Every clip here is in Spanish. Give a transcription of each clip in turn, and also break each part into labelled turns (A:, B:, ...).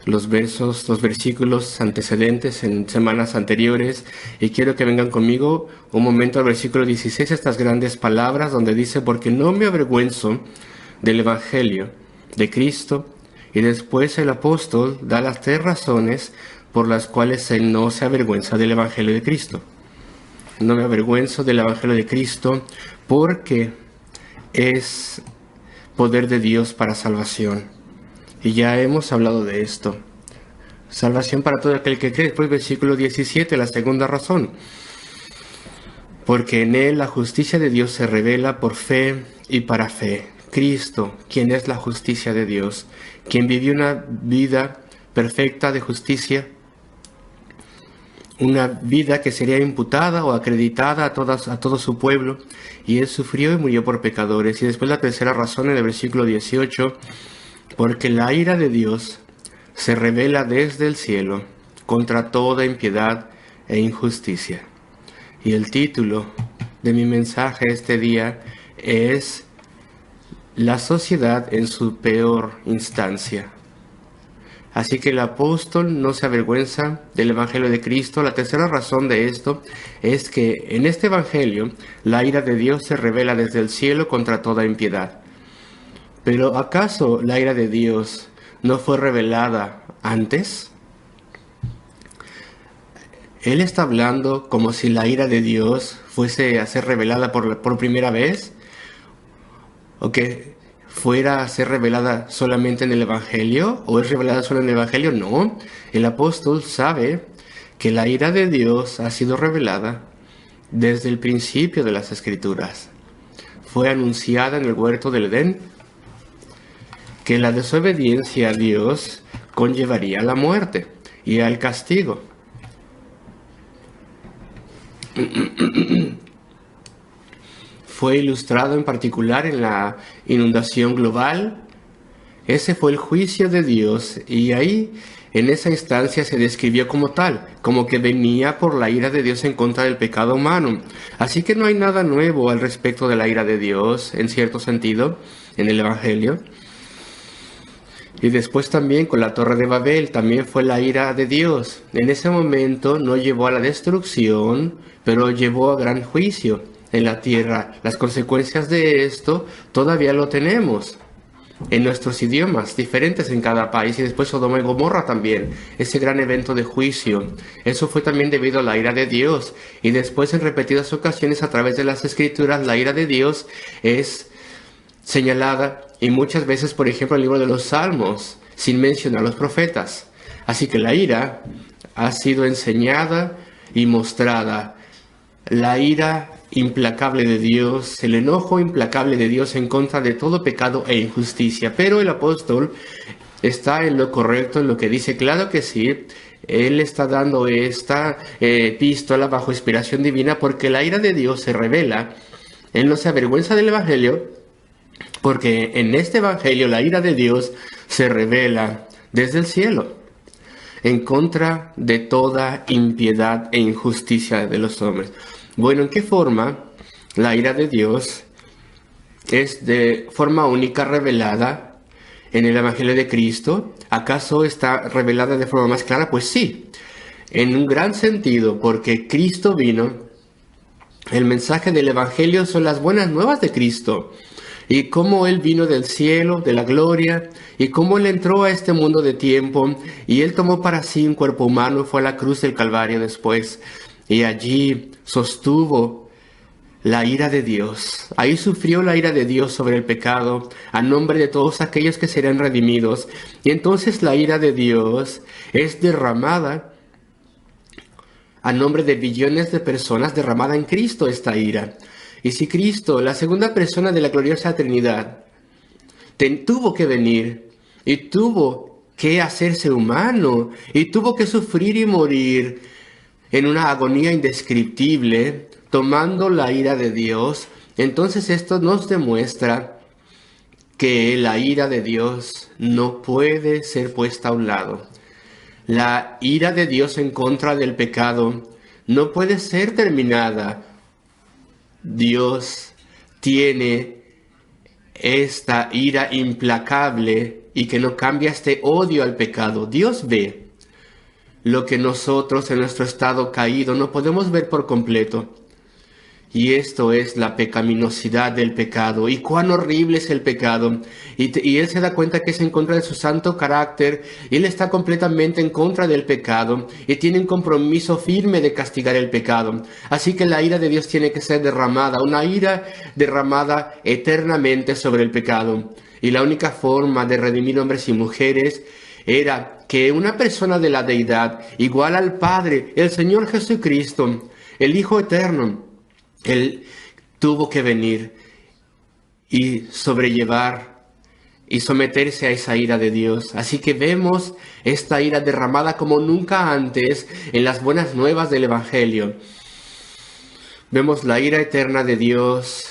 A: los versículos antecedentes en semanas anteriores, y quiero que vengan conmigo un momento al versículo 16, estas grandes palabras donde dice: porque no me avergüenzo del Evangelio de Cristo. Y después el apóstol da las 3 razones por las cuales él no se avergüenza del Evangelio de Cristo. No me avergüenzo del Evangelio de Cristo porque es poder de Dios para salvación. Y ya hemos hablado de esto. Salvación para todo aquel que cree. Después versículo 17, la segunda razón. Porque en él la justicia de Dios se revela por fe y para fe. Cristo, quien es la justicia de Dios, quien vivió una vida perfecta de justicia, una vida que sería imputada o acreditada a todo su pueblo, y él sufrió y murió por pecadores. Y después la tercera razón en el versículo 18, porque la ira de Dios se revela desde el cielo contra toda impiedad e injusticia. Y el título de mi mensaje este día es la sociedad en su peor instancia. Así que el apóstol no se avergüenza del Evangelio de Cristo. La tercera razón de esto es que en este Evangelio la ira de Dios se revela desde el cielo contra toda impiedad. Pero ¿acaso la ira de Dios no fue revelada antes? Él está hablando como si la ira de Dios fuese a ser revelada por primera vez, o que fuera a ser revelada solamente en el Evangelio, o es revelada solo en el Evangelio. No, el apóstol sabe que la ira de Dios ha sido revelada desde el principio de las Escrituras. Fue anunciada en el huerto del Edén, que la desobediencia a Dios conllevaría la muerte y al castigo. Fue ilustrado en particular en la inundación global. Ese fue el juicio de Dios, y ahí en esa instancia se describió como tal, como que venía por la ira de Dios en contra del pecado humano. Así que no hay nada nuevo al respecto de la ira de Dios, en cierto sentido, en el Evangelio. Y después también con la Torre de Babel, también fue la ira de Dios. En ese momento no llevó a la destrucción, pero llevó a gran juicio en la tierra. Las consecuencias de esto todavía lo tenemos en nuestros idiomas, diferentes en cada país. Y después Sodoma y Gomorra también, ese gran evento de juicio. Eso fue también debido a la ira de Dios. Y después en repetidas ocasiones a través de las Escrituras, la ira de Dios es señalada, y muchas veces, por ejemplo, en el libro de los Salmos, sin mencionar a los profetas. Así que la ira ha sido enseñada y mostrada. La ira implacable de Dios, el enojo implacable de Dios en contra de todo pecado e injusticia. Pero el apóstol está en lo correcto, en lo que dice. Claro que sí, él está dando esta epístola bajo inspiración divina, porque la ira de Dios se revela. Él no se avergüenza del Evangelio, porque en este Evangelio la ira de Dios se revela desde el cielo en contra de toda impiedad e injusticia de los hombres. Bueno, ¿en qué forma la ira de Dios es de forma única revelada en el Evangelio de Cristo? ¿Acaso está revelada de forma más clara? Pues sí, en un gran sentido, porque Cristo vino. El mensaje del Evangelio son las buenas nuevas de Cristo, y cómo Él vino del cielo, de la gloria, y cómo Él entró a este mundo de tiempo, y Él tomó para sí un cuerpo humano, fue a la cruz del Calvario después, y allí sostuvo la ira de Dios. Ahí sufrió la ira de Dios sobre el pecado, a nombre de todos aquellos que serán redimidos. Y entonces la ira de Dios es derramada a nombre de billones de personas, derramada en Cristo esta ira. Y si Cristo, la segunda persona de la gloriosa Trinidad, tuvo que venir y tuvo que hacerse humano y tuvo que sufrir y morir en una agonía indescriptible, tomando la ira de Dios, entonces esto nos demuestra que la ira de Dios no puede ser puesta a un lado. La ira de Dios en contra del pecado no puede ser terminada. Dios tiene esta ira implacable y que no cambia este odio al pecado. Dios ve lo que nosotros en nuestro estado caído no podemos ver por completo. Y esto es la pecaminosidad del pecado. Y cuán horrible es el pecado. Y Él se da cuenta que es en contra de su santo carácter. Y Él está completamente en contra del pecado. Y tiene un compromiso firme de castigar el pecado. Así que la ira de Dios tiene que ser derramada. Una ira derramada eternamente sobre el pecado. Y la única forma de redimir hombres y mujeres era que una persona de la deidad, igual al Padre, el Señor Jesucristo, el Hijo Eterno, Él tuvo que venir y sobrellevar y someterse a esa ira de Dios. Así que vemos esta ira derramada como nunca antes en las buenas nuevas del Evangelio. Vemos la ira eterna de Dios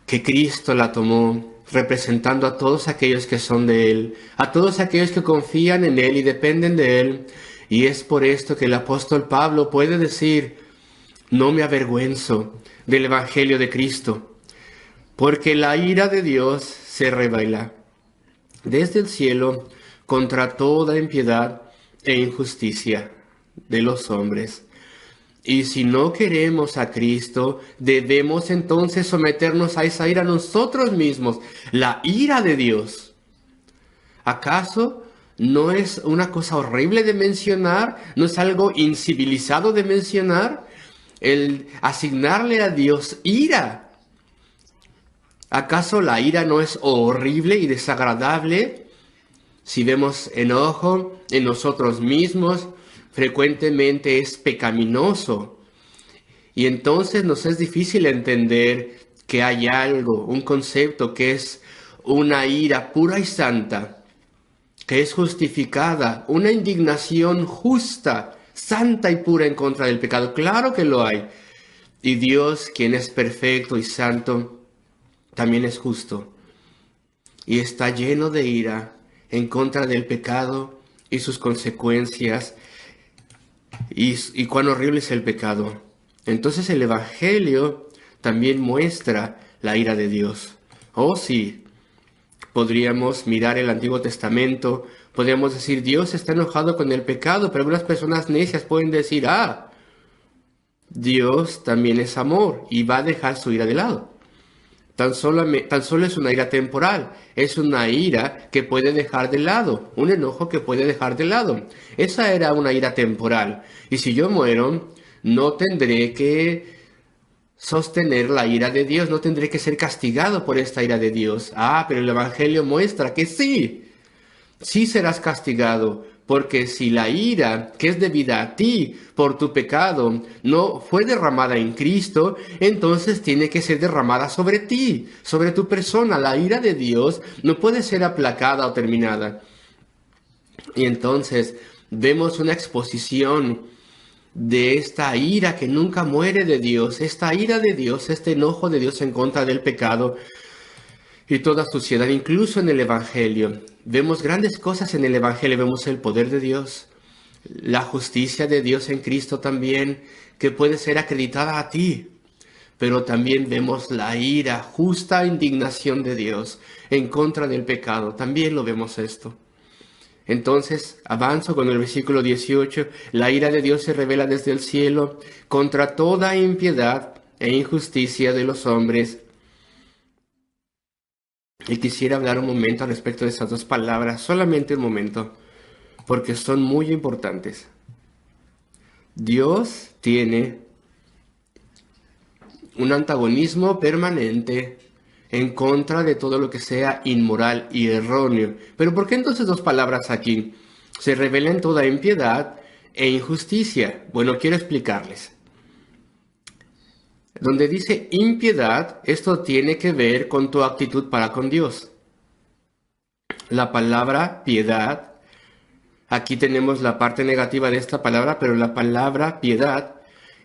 A: que Cristo la tomó, representando a todos aquellos que son de Él, a todos aquellos que confían en Él y dependen de Él. Y es por esto que el apóstol Pablo puede decir: no me avergüenzo del Evangelio de Cristo, porque la ira de Dios se revela desde el cielo contra toda impiedad e injusticia de los hombres. Y si no queremos a Cristo, debemos entonces someternos a esa ira nosotros mismos, la ira de Dios. ¿Acaso no es una cosa horrible de mencionar? ¿No es algo incivilizado de mencionar? El asignarle a Dios ira. ¿Acaso la ira no es horrible y desagradable? Si vemos enojo en nosotros mismos, frecuentemente es pecaminoso. Y entonces nos es difícil entender que hay algo, un concepto que es una ira pura y santa, que es justificada, una indignación justa, santa y pura en contra del pecado. Claro que lo hay. Y Dios, quien es perfecto y santo, también es justo. Y está lleno de ira en contra del pecado y sus consecuencias. Y cuán horrible es el pecado. Entonces el Evangelio también muestra la ira de Dios. Oh sí, podríamos mirar el Antiguo Testamento, podríamos decir: Dios está enojado con el pecado, pero algunas personas necias pueden decir: Dios también es amor y va a dejar su ira de lado. Tan solo es una ira temporal, es una ira que puede dejar de lado, un enojo que puede dejar de lado. Esa era una ira temporal. Y si yo muero, no tendré que sostener la ira de Dios, no tendré que ser castigado por esta ira de Dios. Pero el Evangelio muestra que sí serás castigado, porque si la ira que es debida a ti por tu pecado no fue derramada en Cristo, entonces tiene que ser derramada sobre ti, sobre tu persona. La ira de Dios no puede ser aplacada o terminada. Y entonces vemos una exposición de esta ira que nunca muere de Dios, esta ira de Dios, este enojo de Dios en contra del pecado y toda suciedad, incluso en el Evangelio. Vemos grandes cosas en el Evangelio, vemos el poder de Dios, la justicia de Dios en Cristo también, que puede ser acreditada a ti. Pero también vemos la ira, justa indignación de Dios en contra del pecado. También lo vemos esto. Entonces, avanzo con el versículo 18. La ira de Dios se revela desde el cielo contra toda impiedad e injusticia de los hombres. Y quisiera hablar un momento al respecto de esas dos palabras, solamente un momento, porque son muy importantes. Dios tiene un antagonismo permanente en contra de todo lo que sea inmoral y erróneo. Pero ¿por qué entonces dos palabras aquí? Se revela en toda impiedad e injusticia. Bueno, quiero explicarles. Donde dice impiedad, esto tiene que ver con tu actitud para con Dios. La palabra piedad, aquí tenemos la parte negativa de esta palabra, pero la palabra piedad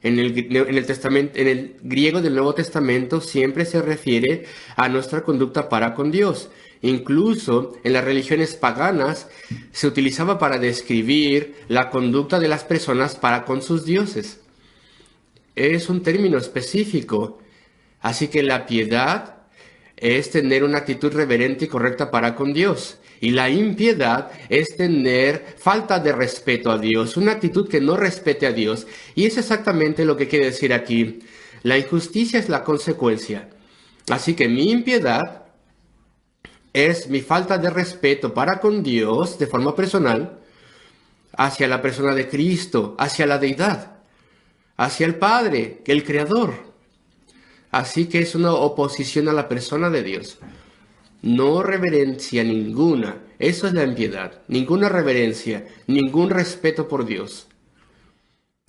A: en el griego del Nuevo Testamento siempre se refiere a nuestra conducta para con Dios. Incluso en las religiones paganas se utilizaba para describir la conducta de las personas para con sus dioses. Es un término específico. Así que la piedad es tener una actitud reverente y correcta para con Dios. Y la impiedad es tener falta de respeto a Dios, una actitud que no respete a Dios. Y es exactamente lo que quiere decir aquí. La injusticia es la consecuencia. Así que mi impiedad es mi falta de respeto para con Dios de forma personal, hacia la persona de Cristo, hacia la deidad, hacia el Padre, el Creador. Así que es una oposición a la persona de Dios. No reverencia ninguna. Eso es la impiedad. Ninguna reverencia, ningún respeto por Dios,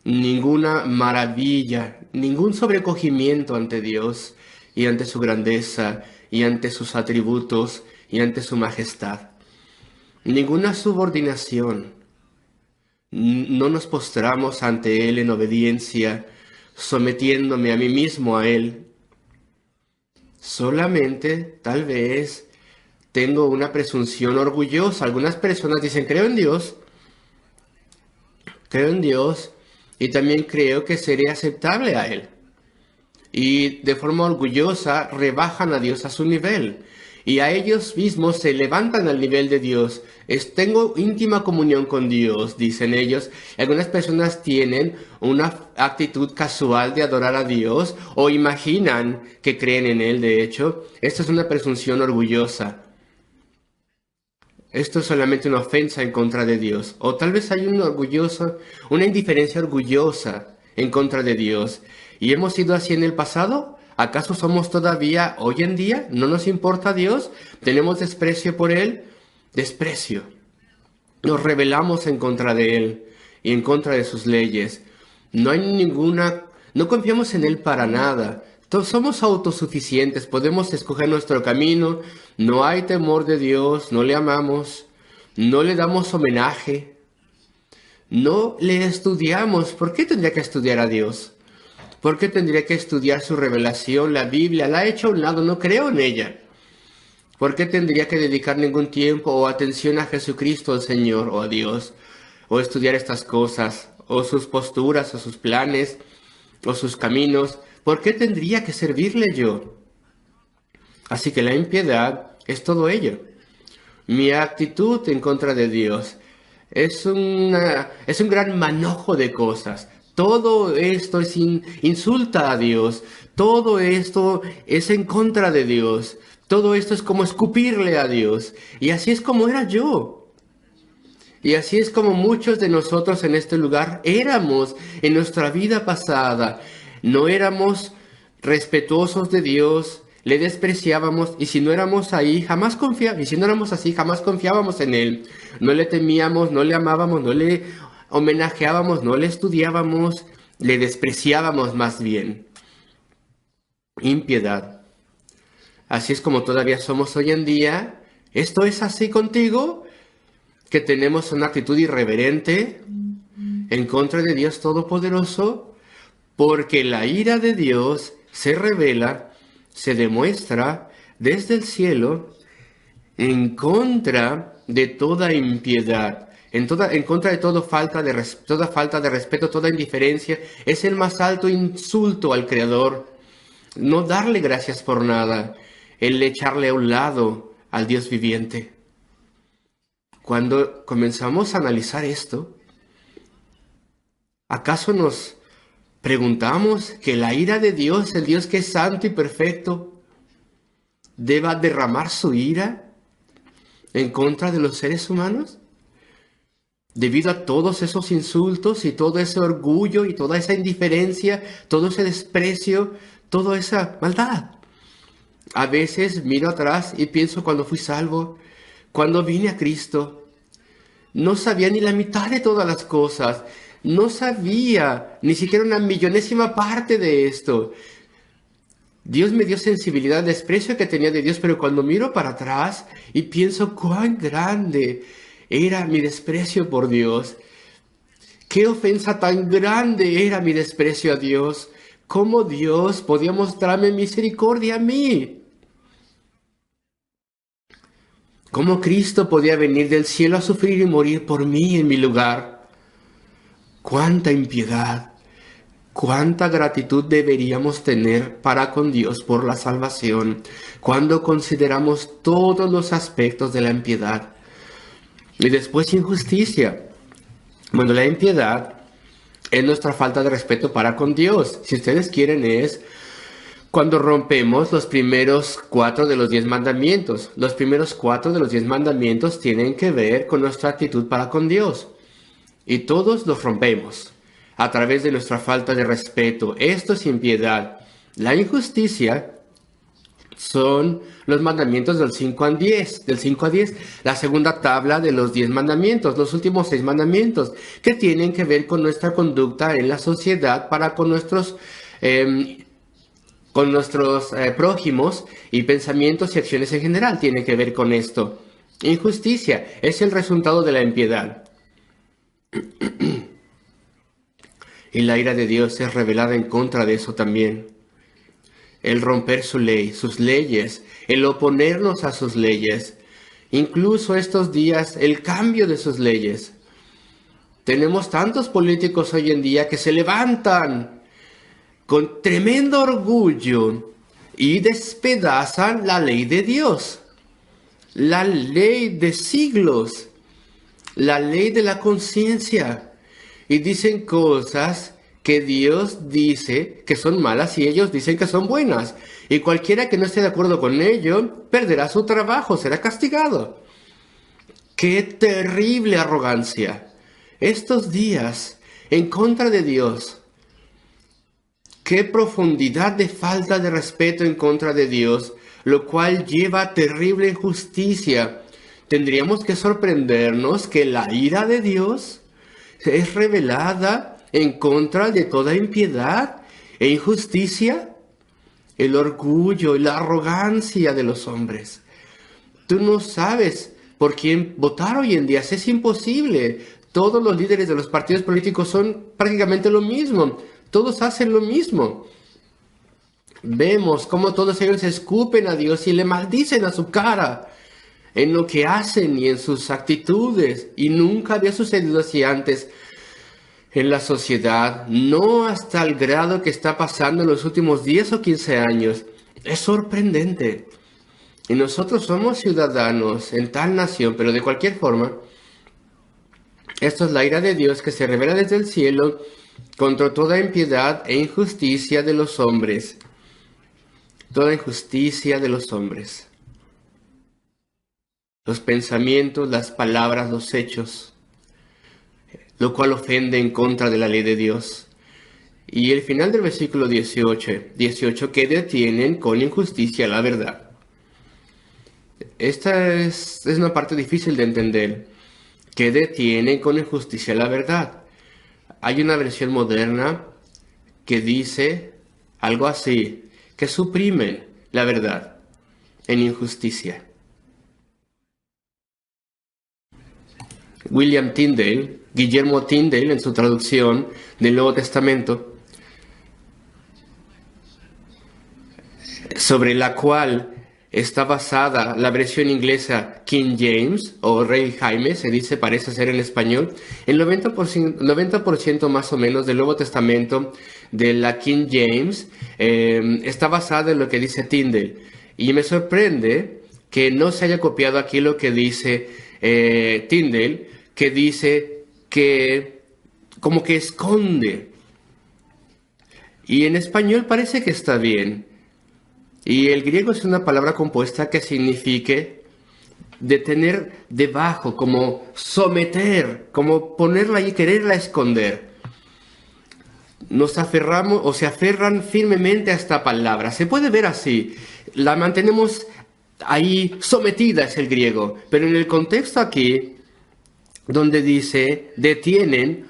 A: ninguna maravilla, ningún sobrecogimiento ante Dios y ante su grandeza y ante sus atributos y ante su majestad. Ninguna subordinación. No nos postramos ante Él en obediencia, sometiéndome a mí mismo a Él. Solamente, tal vez, tengo una presunción orgullosa. Algunas personas dicen, creo en Dios, y también creo que seré aceptable a Él. Y de forma orgullosa rebajan a Dios a su nivel. Y a ellos mismos se levantan al nivel de Dios. Tengo íntima comunión con Dios, dicen ellos. Algunas personas tienen una actitud casual de adorar a Dios o imaginan que creen en Él, de hecho. Esto es una presunción orgullosa. Esto es solamente una ofensa en contra de Dios. O tal vez hay una indiferencia orgullosa en contra de Dios. ¿Y hemos sido así en el pasado? ¿Acaso somos todavía hoy en día? ¿No nos importa Dios? ¿Tenemos desprecio por Él? Desprecio. Nos rebelamos en contra de Él y en contra de sus leyes. No confiamos en Él para nada. Somos autosuficientes, podemos escoger nuestro camino, no hay temor de Dios, no le amamos, no le damos homenaje, no le estudiamos. ¿Por qué tendría que estudiar a Dios? ¿Por qué tendría que estudiar su revelación, la Biblia? La he hecho a un lado, no creo en ella. ¿Por qué tendría que dedicar ningún tiempo o atención a Jesucristo, al Señor, o a Dios? O estudiar estas cosas, o sus posturas, o sus planes, o sus caminos. ¿Por qué tendría que servirle yo? Así que la impiedad es todo ello. Mi actitud en contra de Dios es un gran manojo de cosas. Todo esto insulta a Dios. Todo esto es en contra de Dios. Todo esto es como escupirle a Dios. Y así es como era yo. Y así es como muchos de nosotros en este lugar éramos en nuestra vida pasada. No éramos respetuosos de Dios, le despreciábamos, y si no éramos ahí, y si no éramos así, jamás confiábamos en Él. No le temíamos, no le amábamos, no le homenajeábamos, no le estudiábamos, le despreciábamos más bien. Impiedad. Así es como todavía somos hoy en día. ¿Esto es así contigo? ¿Que tenemos una actitud irreverente en contra de Dios Todopoderoso? Porque la ira de Dios se revela, se demuestra desde el cielo en contra de toda impiedad, en contra de toda falta de respeto, toda indiferencia. Es el más alto insulto al Creador. No darle gracias por nada, el echarle a un lado al Dios viviente. Cuando comenzamos a analizar esto, ¿acaso nos preguntamos que la ira de Dios, el Dios que es santo y perfecto, deba derramar su ira en contra de los seres humanos? Debido a todos esos insultos y todo ese orgullo y toda esa indiferencia, todo ese desprecio, toda esa maldad. A veces miro atrás y pienso cuando fui salvo, cuando vine a Cristo, no sabía ni la mitad de todas las cosas. No sabía ni siquiera una millonésima parte de esto. Dios me dio sensibilidad, desprecio que tenía de Dios, pero cuando miro para atrás y pienso cuán grande era mi desprecio por Dios, qué ofensa tan grande era mi desprecio a Dios, cómo Dios podía mostrarme misericordia a mí, cómo Cristo podía venir del cielo a sufrir y morir por mí en mi lugar. ¡Cuánta impiedad! ¿Cuánta gratitud deberíamos tener para con Dios por la salvación cuando consideramos todos los aspectos de la impiedad? Y después injusticia. Bueno, la impiedad es nuestra falta de respeto para con Dios. Si ustedes quieren, es cuando rompemos los primeros 4 de los 10 mandamientos. Los primeros 4 de los 10 mandamientos tienen que ver con nuestra actitud para con Dios. Y todos los rompemos a través de nuestra falta de respeto. Esto es impiedad. La injusticia son los mandamientos del 5 al 10, del 5 a 10, la segunda tabla de los 10 mandamientos, los últimos 6 mandamientos, que tienen que ver con nuestra conducta en la sociedad para con nuestros prójimos, y pensamientos y acciones en general tienen que ver con esto. Injusticia es el resultado de la impiedad. Y la ira de Dios es revelada en contra de eso también. El romper su ley, sus leyes, el oponernos a sus leyes, incluso estos días el cambio de sus leyes. Tenemos tantos políticos hoy en día que se levantan con tremendo orgullo y despedazan la ley de Dios, la ley de siglos, la ley de la conciencia, y dicen cosas que Dios dice que son malas y ellos dicen que son buenas. Y cualquiera que no esté de acuerdo con ello perderá su trabajo, será castigado. ¡Qué terrible arrogancia! Estos días en contra de Dios. ¡Qué profundidad de falta de respeto en contra de Dios! Lo cual lleva a terrible injusticia. Tendríamos que sorprendernos que la ira de Dios es revelada en contra de toda impiedad e injusticia, el orgullo y la arrogancia de los hombres. Tú no sabes por quién votar hoy en día, es imposible. Todos los líderes de los partidos políticos son prácticamente lo mismo, todos hacen lo mismo. Vemos cómo todos ellos escupen a Dios y le maldicen a su cara en lo que hacen y en sus actitudes, y nunca había sucedido así antes en la sociedad, no hasta el grado que está pasando en los últimos 10 o 15 años. Es sorprendente. Y nosotros somos ciudadanos en tal nación, pero de cualquier forma, esto es la ira de Dios que se revela desde el cielo contra toda impiedad e injusticia de los hombres. Toda injusticia de los hombres. Los pensamientos, las palabras, los hechos, lo cual ofende en contra de la ley de Dios. Y el final del versículo 18, que detienen con injusticia la verdad. Esta es una parte difícil de entender, que detienen con injusticia la verdad. Hay una versión moderna que dice algo así, que suprimen la verdad en injusticia. William Tyndale, Guillermo Tyndale, en su traducción del Nuevo Testamento, sobre la cual está basada la versión inglesa King James, o Rey Jaime, se dice, parece ser en español. El 90% más o menos del Nuevo Testamento de la King James está basada en lo que dice Tyndale. Y me sorprende que no se haya copiado aquí lo que dice Tyndale, que dice que como que esconde. Y en español parece que está bien. Y el griego es una palabra compuesta que signifique de tener debajo, como someter, como ponerla y quererla esconder. Nos aferramos o se aferran firmemente a esta palabra. Se puede ver así. La mantenemos ahí sometida, es el griego. Pero en el contexto aquí, donde dice detienen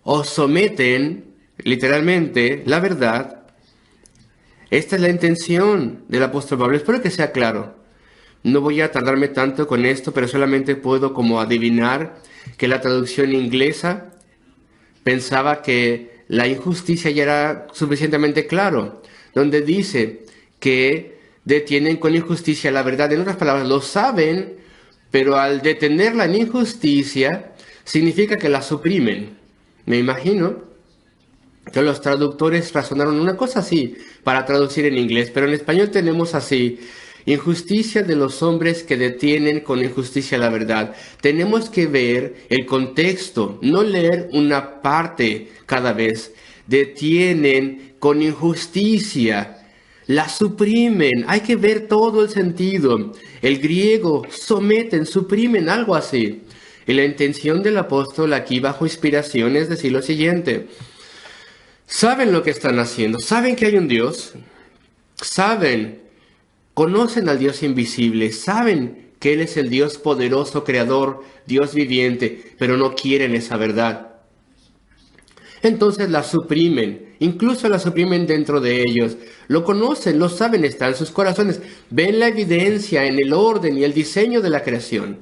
A: o someten literalmente la verdad, esta es la intención del apóstol Pablo. Espero que sea claro. No voy a tardarme tanto con esto, pero solamente puedo como adivinar que la traducción inglesa pensaba que la injusticia ya era suficientemente claro, donde dice que detienen con injusticia la verdad. En otras palabras, lo saben, pero al detenerla en injusticia, significa que la suprimen. Me imagino Entonces los traductores razonaron una cosa así para traducir en inglés, pero en español tenemos así: injusticia de los hombres que detienen con injusticia la verdad. Tenemos que ver el contexto, no leer una parte cada vez. Detienen con injusticia, la suprimen, hay que ver todo el sentido. El griego, someten, suprimen, algo así. Y la intención del apóstol aquí bajo inspiración es decir lo siguiente: saben lo que están haciendo, saben que hay un Dios, saben, conocen al Dios invisible, saben que Él es el Dios poderoso, creador, Dios viviente, pero no quieren esa verdad. Entonces la suprimen, incluso la suprimen dentro de ellos. Lo conocen, lo saben, está en sus corazones. Ven la evidencia en el orden y el diseño de la creación.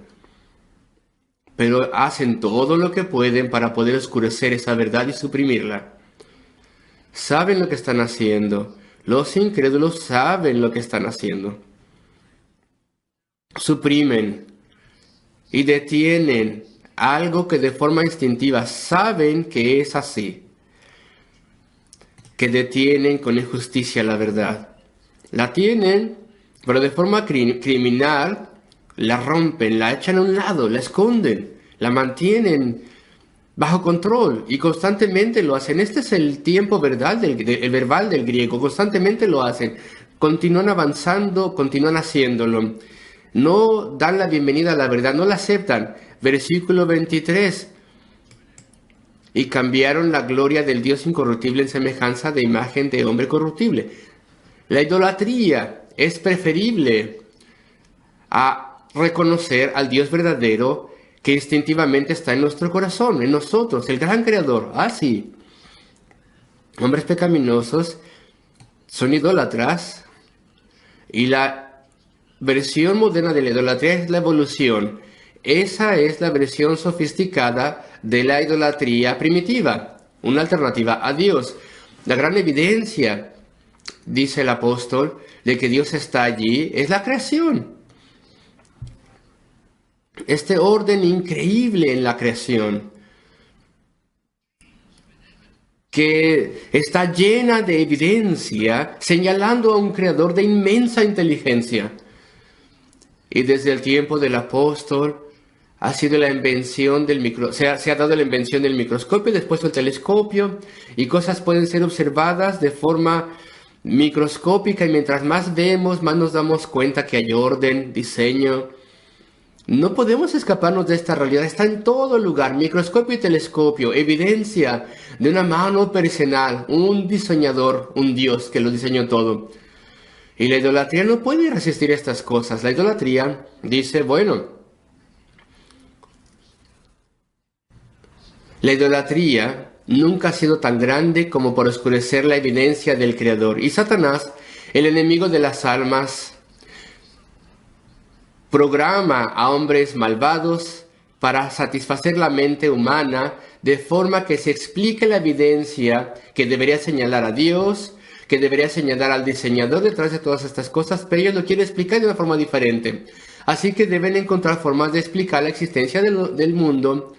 A: Pero hacen todo lo que pueden para poder oscurecer esa verdad y suprimirla. Saben lo que están haciendo. Los incrédulos saben lo que están haciendo. Suprimen y detienen algo que de forma instintiva saben que es así. Que detienen con injusticia la verdad. La tienen, pero de forma criminal, la rompen, la echan a un lado, la esconden, la mantienen bajo control y constantemente lo hacen. Este es el tiempo verbal del griego, constantemente lo hacen. Continúan avanzando, continúan haciéndolo. No dan la bienvenida a la verdad, no la aceptan. Versículo 23. Y cambiaron la gloria del Dios incorruptible en semejanza de imagen de hombre corruptible. La idolatría es preferible a reconocer al Dios verdadero que instintivamente está en nuestro corazón, en nosotros, el gran creador. Sí. Hombres pecaminosos son idólatras y la versión moderna de la idolatría es la evolución. Esa es la versión sofisticada de la idolatría primitiva, una alternativa a Dios. La gran evidencia, dice el apóstol, de que Dios está allí es la creación. Este orden increíble en la creación, que está llena de evidencia, señalando a un creador de inmensa inteligencia. Y desde el tiempo del apóstol ha sido la invención del se ha dado la invención del microscopio, después del telescopio, y cosas pueden ser observadas de forma microscópica, y mientras más vemos, más nos damos cuenta que hay orden, diseño. No podemos escaparnos de esta realidad, está en todo lugar, microscopio y telescopio, evidencia de una mano personal, un diseñador, un Dios que lo diseñó todo. Y la idolatría no puede resistir estas cosas. La idolatría dice, bueno, la idolatría nunca ha sido tan grande como por oscurecer la evidencia del Creador. Y Satanás, el enemigo de las almas, programa a hombres malvados para satisfacer la mente humana de forma que se explique la evidencia que debería señalar a Dios, que debería señalar al diseñador detrás de todas estas cosas, pero ellos lo quieren explicar de una forma diferente. Así que deben encontrar formas de explicar la existencia del mundo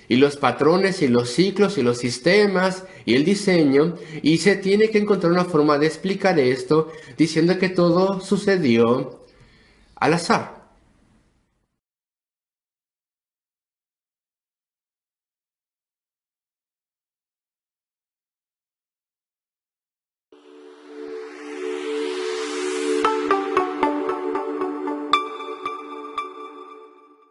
A: y los patrones y los ciclos y los sistemas y el diseño, y se tiene que encontrar una forma de explicar esto diciendo que todo sucedió al azar.